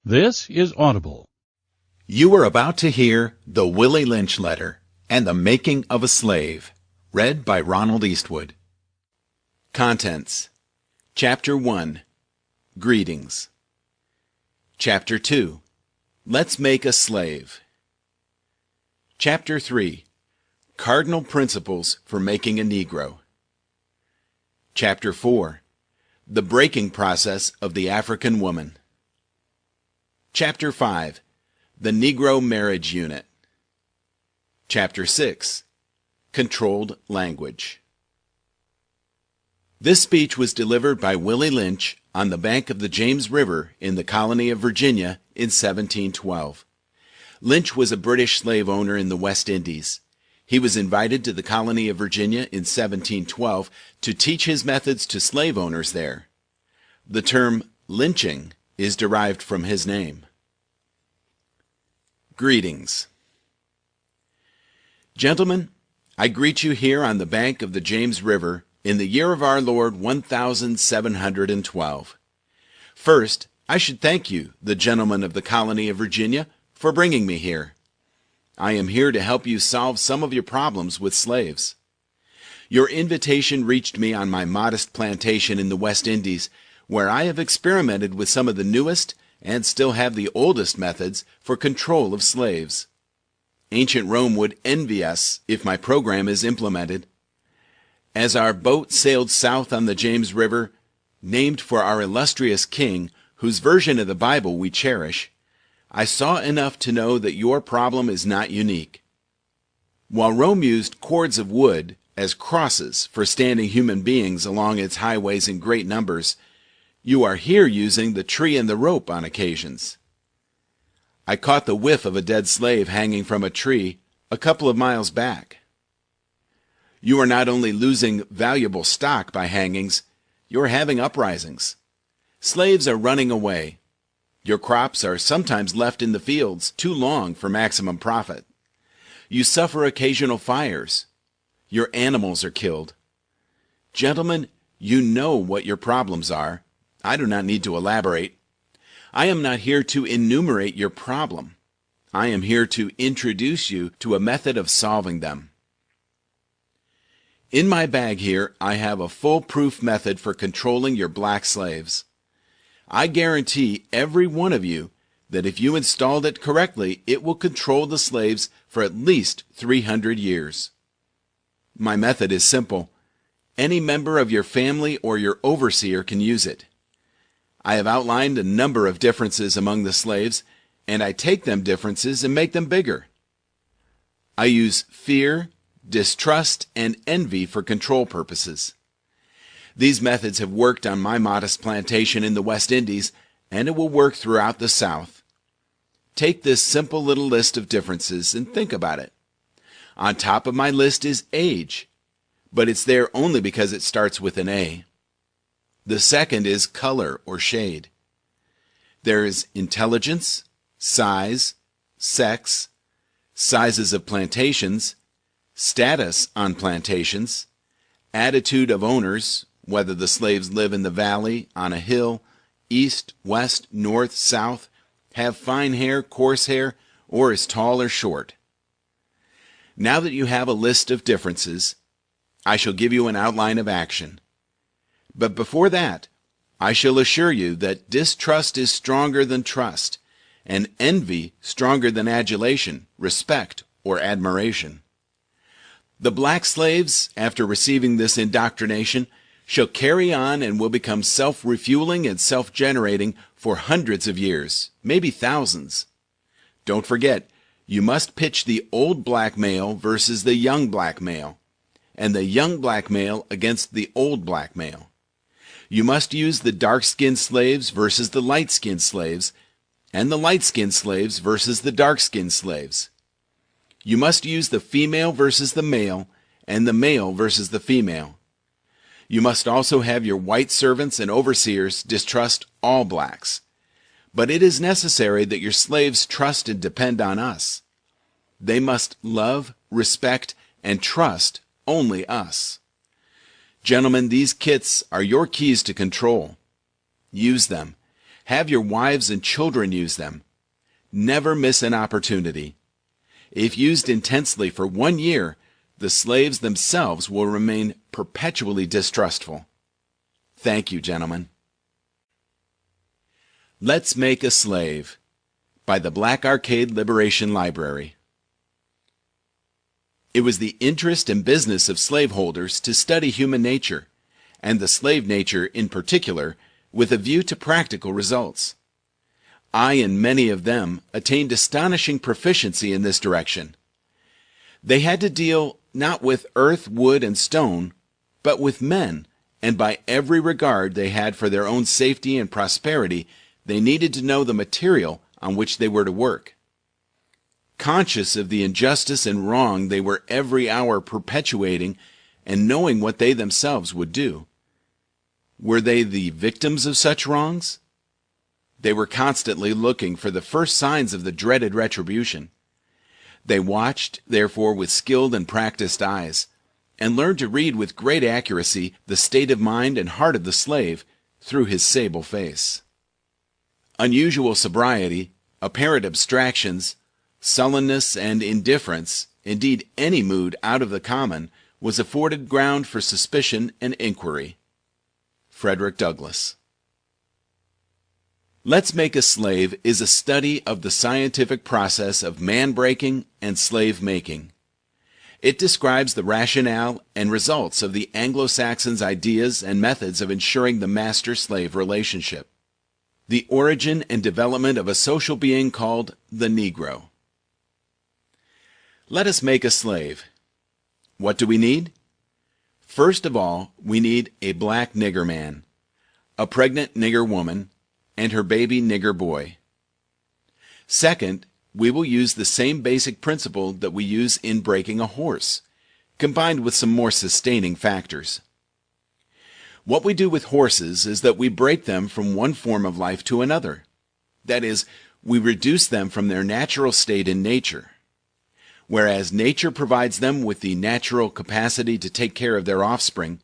This is Audible. You are about to hear The Willie Lynch Letter and the Making of a Slave, read by Ronald Eastwood. Contents: Chapter 1, Greetings. Chapter 2, Let's Make a Slave. Chapter 3, Cardinal Principles for Making a Negro. Chapter 4, The Breaking Process of the African Woman. Chapter 5, The Negro Marriage Unit. Chapter 6, Controlled Language. This speech was delivered by Willie Lynch on the bank of the James River in the colony of Virginia in 1712. Lynch was a British slave owner in the West Indies. He was invited to the colony of Virginia in 1712 to teach his methods to slave owners there. The term lynching is derived from his name. Greetings. Gentlemen, I greet you here on the bank of the James River in the year of our Lord 1712. First, I should thank you, the gentlemen of the colony of Virginia, for bringing me here. I am here to help you solve some of your problems with slaves. Your invitation reached me on my modest plantation in the West Indies, where I have experimented with some of the newest and still have the oldest methods for control of slaves. Ancient Rome would envy us if my program is implemented. As our boat sailed south on the James River, named for our illustrious king, whose version of the Bible we cherish, I saw enough to know that your problem is not unique. While Rome used cords of wood as crosses for standing human beings along its highways in great numbers, you are here using the tree and the rope on occasions. I caught the whiff of a dead slave hanging from a tree a couple of miles back. You are not only losing valuable stock by hangings, you are having uprisings. Slaves are running away. Your crops are sometimes left in the fields too long for maximum profit. You suffer occasional fires. Your animals are killed. Gentlemen, you know what your problems are. I do not need to elaborate. I am not here to enumerate your problem. I am here to introduce you to a method of solving them. In my bag here, I have a foolproof method for controlling your black slaves. I guarantee every one of you that if you installed it correctly, it will control the slaves for at least 300 years. My method is simple. Any member of your family or your overseer can use it. I have outlined a number of differences among the slaves, and I take them differences and make them bigger. I use fear, distrust, and envy for control purposes. These methods have worked on my modest plantation in the West Indies, and it will work throughout the South. Take this simple little list of differences and think about it. On top of my list is age, but it's there only because it starts with an A. The second is color or shade. There is intelligence, size, sex, sizes of plantations, status on plantations, attitude of owners, whether the slaves live in the valley, on a hill, east, west, north, south, have fine hair, coarse hair, or is tall or short. Now that you have a list of differences, I shall give you an outline of action. But before that, I shall assure you that distrust is stronger than trust, and envy stronger than adulation, respect, or admiration. The black slaves, after receiving this indoctrination, shall carry on and will become self-refueling and self-generating for hundreds of years, maybe thousands. Don't forget, you must pitch the old black male versus the young black male, and the young black male against the old black male. You must use the dark-skinned slaves versus the light-skinned slaves, and the light-skinned slaves versus the dark-skinned slaves. You must use the female versus the male, and the male versus the female. You must also have your white servants and overseers distrust all blacks. But it is necessary that your slaves trust and depend on us. They must love, respect, and trust only us. Gentlemen, these kits are your keys to control. Use them. Have your wives and children use them. Never miss an opportunity. If used intensely for 1 year, the slaves themselves will remain perpetually distrustful. Thank you, gentlemen. Let's Make a Slave by the Black Arcade Liberation Library. It was the interest and business of slaveholders to study human nature, and the slave nature in particular, with a view to practical results. I and many of them attained astonishing proficiency in this direction. They had to deal not with earth, wood, and stone, but with men, and by every regard they had for their own safety and prosperity, they needed to know the material on which they were to work. Conscious of the injustice and wrong they were every hour perpetuating, and knowing what they themselves would do. Were they the victims of such wrongs? They were constantly looking for the first signs of the dreaded retribution. They watched, therefore, with skilled and practiced eyes, and learned to read with great accuracy the state of mind and heart of the slave through his sable face. Unusual sobriety, apparent abstractions, sullenness and indifference, indeed any mood out of the common, was afforded ground for suspicion and inquiry. Frederick Douglass. Let's Make a Slave is a study of the scientific process of man-breaking and slave-making. It describes the rationale and results of the Anglo-Saxons' ideas and methods of ensuring the master-slave relationship. The origin and development of a social being called the Negro. Let us make a slave. What do we need? First of all, we need a black nigger man, a pregnant nigger woman, and her baby nigger boy. Second, we will use the same basic principle that we use in breaking a horse, combined with some more sustaining factors. What we do with horses is that we break them from one form of life to another. That is, we reduce them from their natural state in nature. Whereas nature provides them with the natural capacity to take care of their offspring,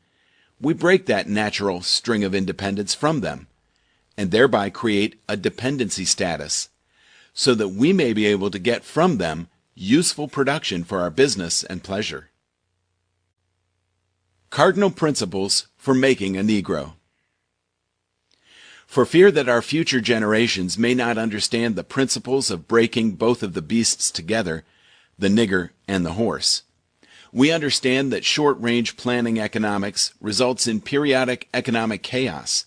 we break that natural string of independence from them, and thereby create a dependency status, so that we may be able to get from them useful production for our business and pleasure. Cardinal Principles for Making a Negro. For fear that our future generations may not understand the principles of breaking both of the beasts together, the nigger and the horse, we understand that short-range planning economics results in periodic economic chaos,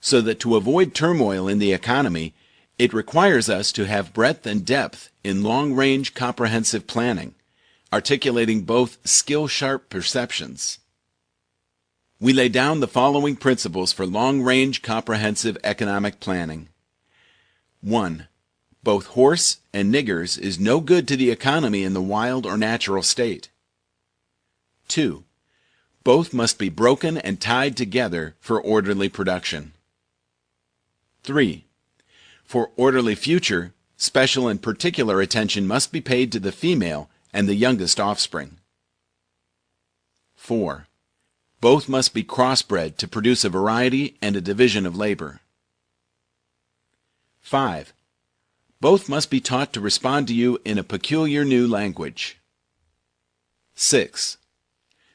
so that to avoid turmoil in the economy, it requires us to have breadth and depth in long-range comprehensive planning, articulating both skill-sharp perceptions. We lay down the following principles for long-range comprehensive economic planning. 1. Both horse and niggers is no good to the economy in the wild or natural state. 2. Both must be broken and tied together for orderly production. 3. For orderly future, special and particular attention must be paid to the female and the youngest offspring. 4. Both must be crossbred to produce a variety and a division of labor. 5. Both must be taught to respond to you in a peculiar new language. 6.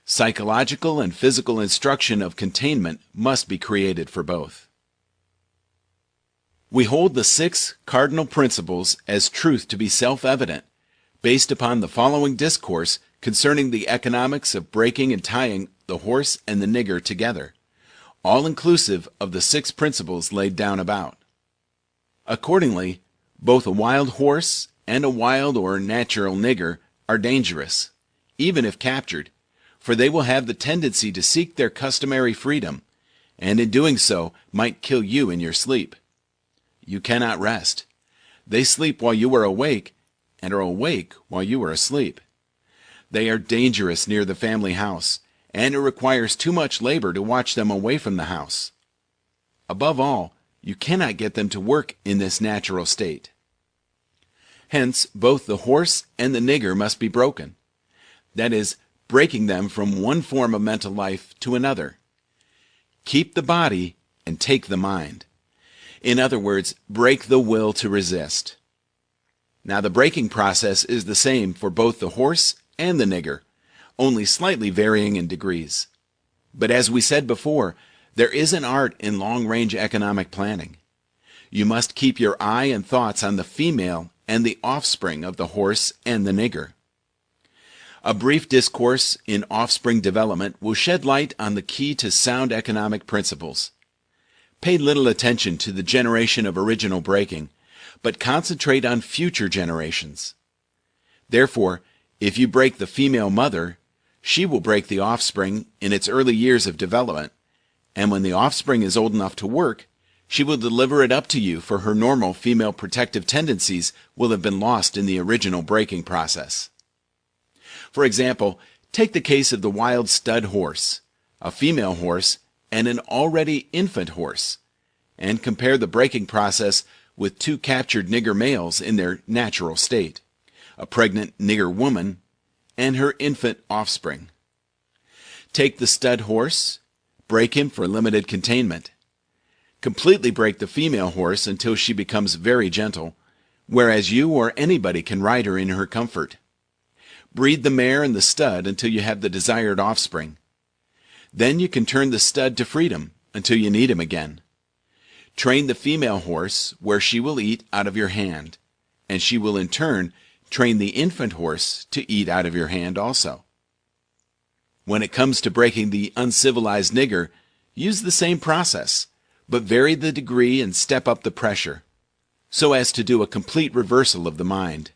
Psychological and physical instruction of containment must be created for both. We hold the 6 cardinal principles as truth to be self-evident, based upon the following discourse concerning the economics of breaking and tying the horse and the nigger together, all inclusive of the 6 principles laid down about. Accordingly, both a wild horse and a wild or natural nigger are dangerous, even if captured, for they will have the tendency to seek their customary freedom, and in doing so might kill you in your sleep. You cannot rest. They sleep while you are awake, and are awake while you are asleep. They are dangerous near the family house, and it requires too much labor to watch them away from the house. Above all, you cannot get them to work in this natural state. Hence, both the horse and the nigger must be broken. That is, breaking them from one form of mental life to another. Keep the body and take the mind. In other words, break the will to resist. Now the breaking process is the same for both the horse and the nigger, only slightly varying in degrees. But as we said before, there is an art in long-range economic planning. You must keep your eye and thoughts on the female and the offspring of the horse and the nigger. A brief discourse in offspring development will shed light on the key to sound economic principles. Pay little attention to the generation of original breaking, but concentrate on future generations. Therefore, if you break the female mother, she will break the offspring in its early years of development, and when the offspring is old enough to work, she will deliver it up to you, for her normal female protective tendencies will have been lost in the original breaking process. For example, take the case of the wild stud horse, a female horse, and an already infant horse, and compare the breaking process with two captured nigger males in their natural state, a pregnant nigger woman and her infant offspring. Take the stud horse, break him for limited containment. Completely break the female horse until she becomes very gentle, whereas you or anybody can ride her in her comfort. Breed the mare and the stud until you have the desired offspring. Then you can turn the stud to freedom until you need him again. Train the female horse where she will eat out of your hand, and she will in turn train the infant horse to eat out of your hand also. When it comes to breaking the uncivilized nigger, use the same process, but vary the degree and step up the pressure, so as to do a complete reversal of the mind.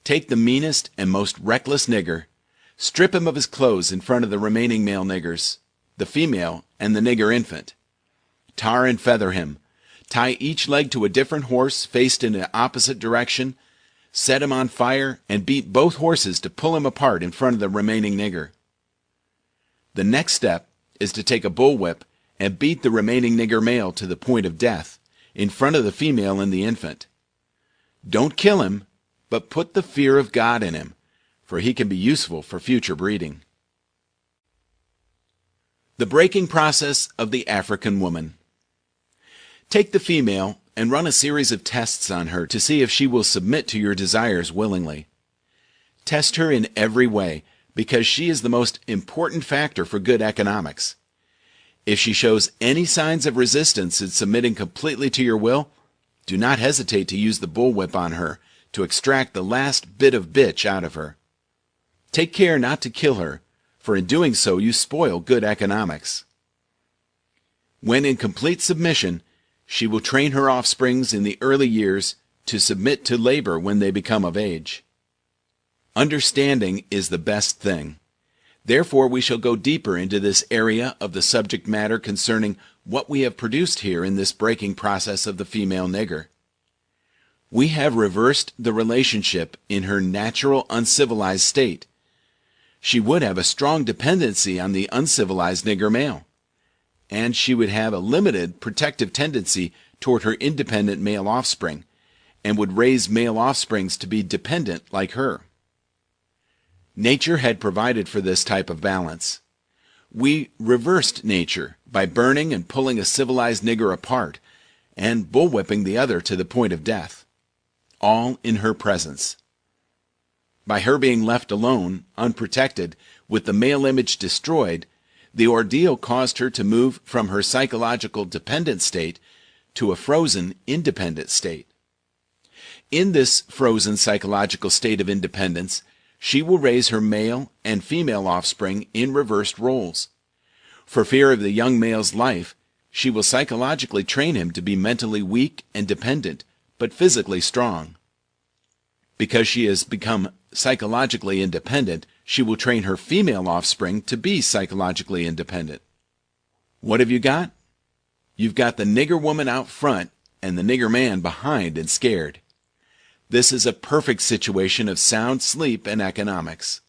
Take the meanest and most reckless nigger, strip him of his clothes in front of the remaining male niggers, the female and the nigger infant. Tar and feather him, tie each leg to a different horse faced in an opposite direction, set him on fire, and beat both horses to pull him apart in front of the remaining nigger. The next step is to take a bullwhip and beat the remaining nigger male to the point of death, in front of the female and the infant. Don't kill him, but put the fear of God in him, for he can be useful for future breeding. The breaking process of the African woman. Take the female and run a series of tests on her to see if she will submit to your desires willingly. Test her in every way, because she is the most important factor for good economics. If she shows any signs of resistance in submitting completely to your will, do not hesitate to use the bullwhip on her to extract the last bit of bitch out of her. Take care not to kill her, for in doing so you spoil good economics. When in complete submission, she will train her offsprings in the early years to submit to labor when they become of age. Understanding is the best thing. Therefore, we shall go deeper into this area of the subject matter concerning what we have produced here in this breaking process of the female nigger. We have reversed the relationship in her natural uncivilized state. She would have a strong dependency on the uncivilized nigger male, and she would have a limited protective tendency toward her independent male offspring, and would raise male offsprings to be dependent like her. Nature had provided for this type of balance. We reversed nature by burning and pulling a civilized nigger apart and bullwhipping the other to the point of death, all in her presence. By her being left alone, unprotected, with the male image destroyed, the ordeal caused her to move from her psychological dependent state to a frozen, independent state. In this frozen psychological state of independence, she will raise her male and female offspring in reversed roles. For fear of the young male's life, she will psychologically train him to be mentally weak and dependent, but physically strong. Because she has become psychologically independent, she will train her female offspring to be psychologically independent. What have you got? You've got the nigger woman out front and the nigger man behind and scared. This is a perfect situation of sound sleep and economics.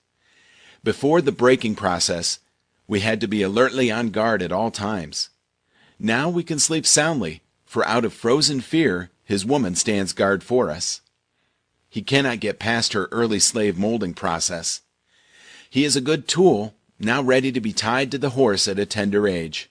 Before the breaking process, we had to be alertly on guard at all times. Now we can sleep soundly, for out of frozen fear, his woman stands guard for us. He cannot get past her early slave molding process. He is a good tool, now ready to be tied to the horse at a tender age.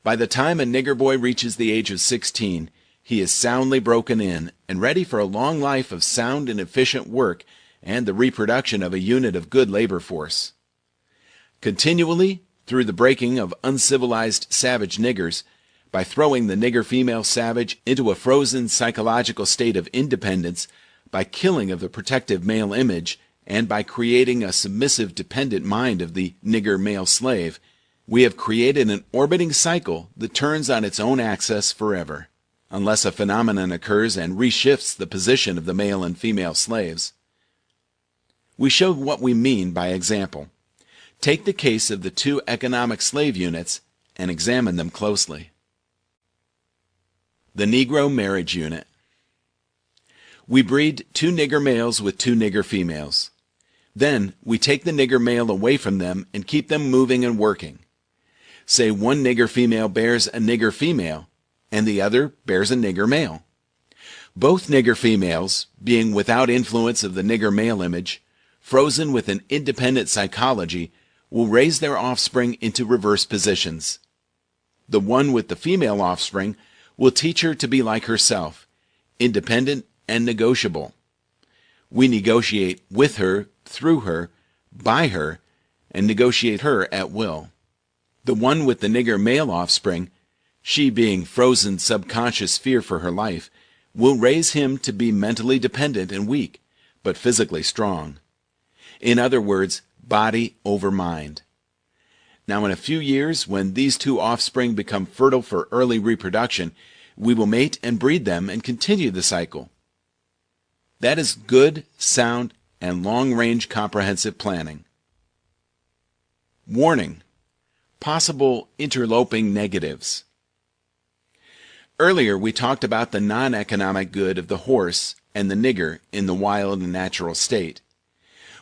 By the time a nigger boy reaches the age of 16, he is soundly broken in and ready for a long life of sound and efficient work and the reproduction of a unit of good labor force. Continually, through the breaking of uncivilized savage niggers, by throwing the nigger female savage into a frozen psychological state of independence, by killing of the protective male image, and by creating a submissive dependent mind of the nigger male slave, we have created an orbiting cycle that turns on its own axis forever, unless a phenomenon occurs and reshifts the position of the male and female slaves. We show what we mean by example. Take the case of the two economic slave units and examine them closely. The Negro Marriage Unit. We breed two nigger males with two nigger females. Then we take the nigger male away from them and keep them moving and working. Say one nigger female bears a nigger female, and the other bears a nigger male. Both nigger females, being without influence of the nigger male image, frozen with an independent psychology, will raise their offspring into reverse positions. The one with the female offspring will teach her to be like herself, independent and negotiable. We negotiate with her, through her, by her, and negotiate her at will. The one with the nigger male offspring, she being frozen subconscious fear for her life, will raise him to be mentally dependent and weak, but physically strong. In other words, body over mind. Now in a few years, when these two offspring become fertile for early reproduction, we will mate and breed them and continue the cycle. That is good, sound, and long-range comprehensive planning. Warning: possible interloping negatives. Earlier we talked about the non-economic good of the horse and the nigger in the wild and natural state.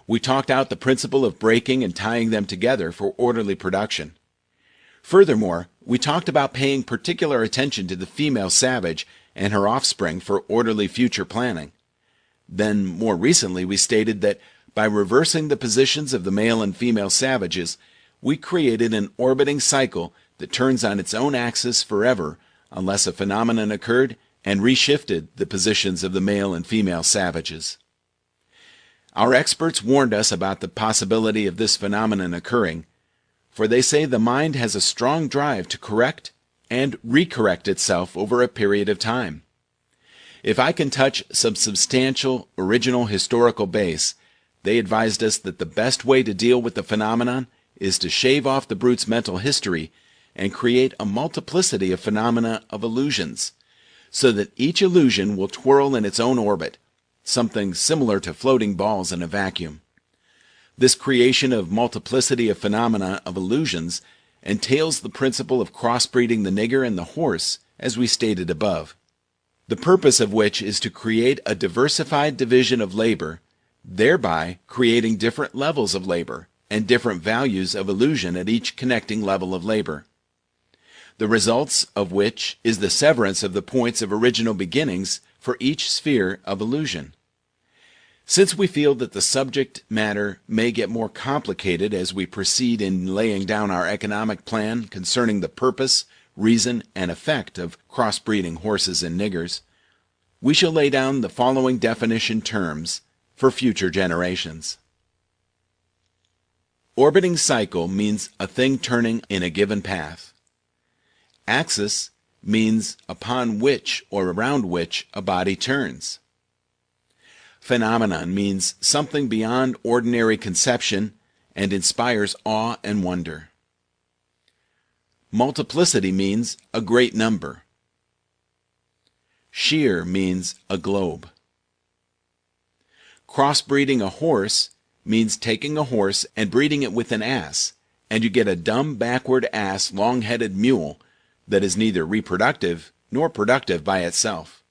We talked out the principle of breaking and tying them together for orderly production. Furthermore, we talked about paying particular attention to the female savage and her offspring for orderly future planning. Then, more recently, we stated that by reversing the positions of the male and female savages, we created an orbiting cycle that turns on its own axis forever unless a phenomenon occurred and reshifted the positions of the male and female savages. Our experts warned us about the possibility of this phenomenon occurring, for they say the mind has a strong drive to correct and recorrect itself over a period of time. If I can touch some substantial, original historical base, they advised us that the best way to deal with the phenomenon is to shave off the brute's mental history and create a multiplicity of phenomena of illusions, so that each illusion will twirl in its own orbit, something similar to floating balls in a vacuum. This creation of multiplicity of phenomena of illusions entails the principle of crossbreeding the nigger and the horse, as we stated above, the purpose of which is to create a diversified division of labor, thereby creating different levels of labor and different values of illusion at each connecting level of labor, the results of which is the severance of the points of original beginnings for each sphere of illusion. Since we feel that the subject matter may get more complicated as we proceed in laying down our economic plan concerning the purpose, reason, and effect of crossbreeding horses and niggers, we shall lay down the following definition terms for future generations. Orbiting cycle means a thing turning in a given path. Axis means upon which or around which a body turns. Phenomenon means something beyond ordinary conception and inspires awe and wonder. Multiplicity means a great number. Sheer means a globe. Crossbreeding a horse means taking a horse and breeding it with an ass, and you get a dumb, backward ass, long-headed mule that is neither reproductive nor productive by itself.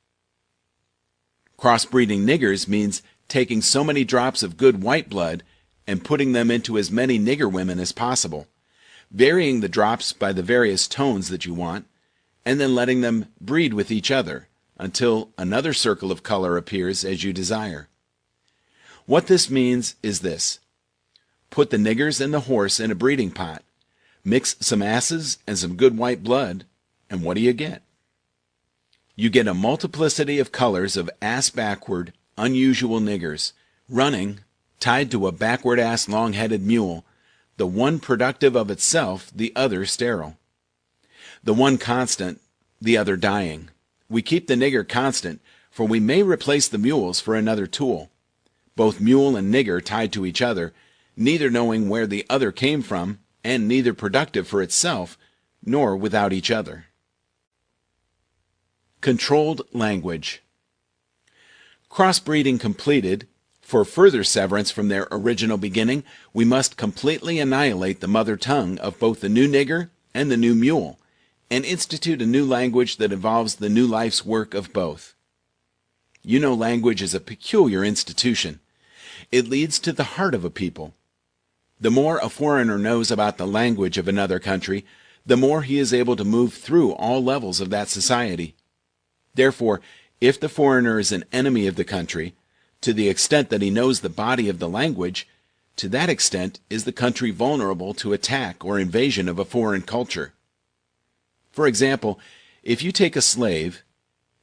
Crossbreeding niggers means taking so many drops of good white blood and putting them into as many nigger women as possible, varying the drops by the various tones that you want, and then letting them breed with each other until another circle of color appears as you desire. What this means is this: put the niggers and the horse in a breeding pot, Mix some asses and some good white blood, and what do you get? You get a multiplicity of colors of ass-backward, unusual niggers, running, tied to a backward-ass long-headed mule, the one productive of itself, the other sterile. The one constant, the other dying. We keep the nigger constant, for we may replace the mules for another tool. Both mule and nigger tied to each other, neither knowing where the other came from, and neither productive for itself, nor without each other. Controlled language. Crossbreeding completed, for further severance from their original beginning, we must completely annihilate the mother tongue of both the new nigger and the new mule, and institute a new language that involves the new life's work of both. You know, language is a peculiar institution. It leads to the heart of a people. The more a foreigner knows about the language of another country, the more he is able to move through all levels of that society. Therefore, if the foreigner is an enemy of the country, to the extent that he knows the body of the language, to that extent is the country vulnerable to attack or invasion of a foreign culture. For example, if you take a slave,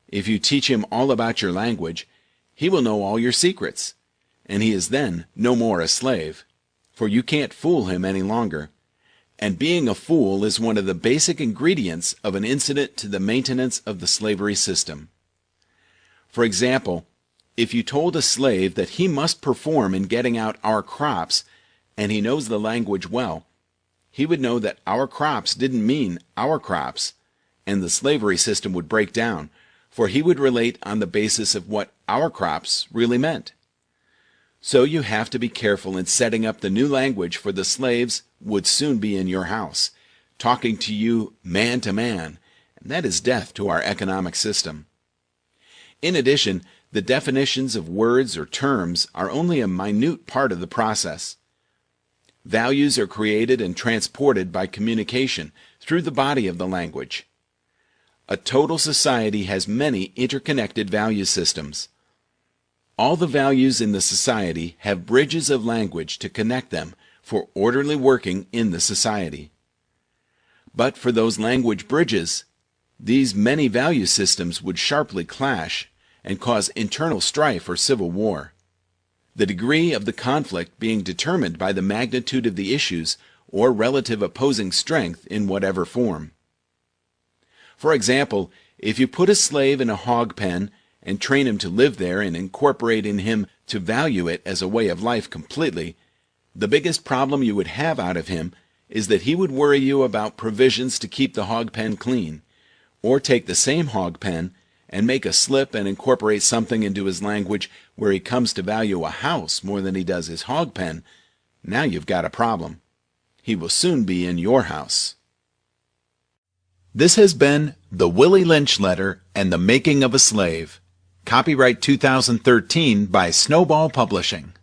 if you teach him all about your language, he will know all your secrets, and he is then no more a slave, for you can't fool him any longer. And being a fool is one of the basic ingredients of an incident to the maintenance of the slavery system. For example, if you told a slave that he must perform in getting out our crops, and he knows the language well, he would know that our crops didn't mean our crops, and the slavery system would break down, for he would relate on the basis of what our crops really meant. So you have to be careful in setting up the new language, for the slaves would soon be in your house, talking to you man to man, and that is death to our economic system. In addition, the definitions of words or terms are only a minute part of the process. Values are created and transported by communication through the body of the language. A total society has many interconnected value systems. All the values in the society have bridges of language to connect them for orderly working in the society. But for those language bridges, these many value systems would sharply clash and cause internal strife or civil war, the degree of the conflict being determined by the magnitude of the issues or relative opposing strength in whatever form. For example, if you put a slave in a hog pen and train him to live there and incorporate in him to value it as a way of life completely, the biggest problem you would have out of him is that he would worry you about provisions to keep the hog pen clean, or take the same hog pen and make a slip and incorporate something into his language where he comes to value a house more than he does his hog pen. Now you've got a problem. He will soon be in your house. This has been The Willie Lynch Letter and the Making of a Slave. Copyright 2013 by Snowball Publishing.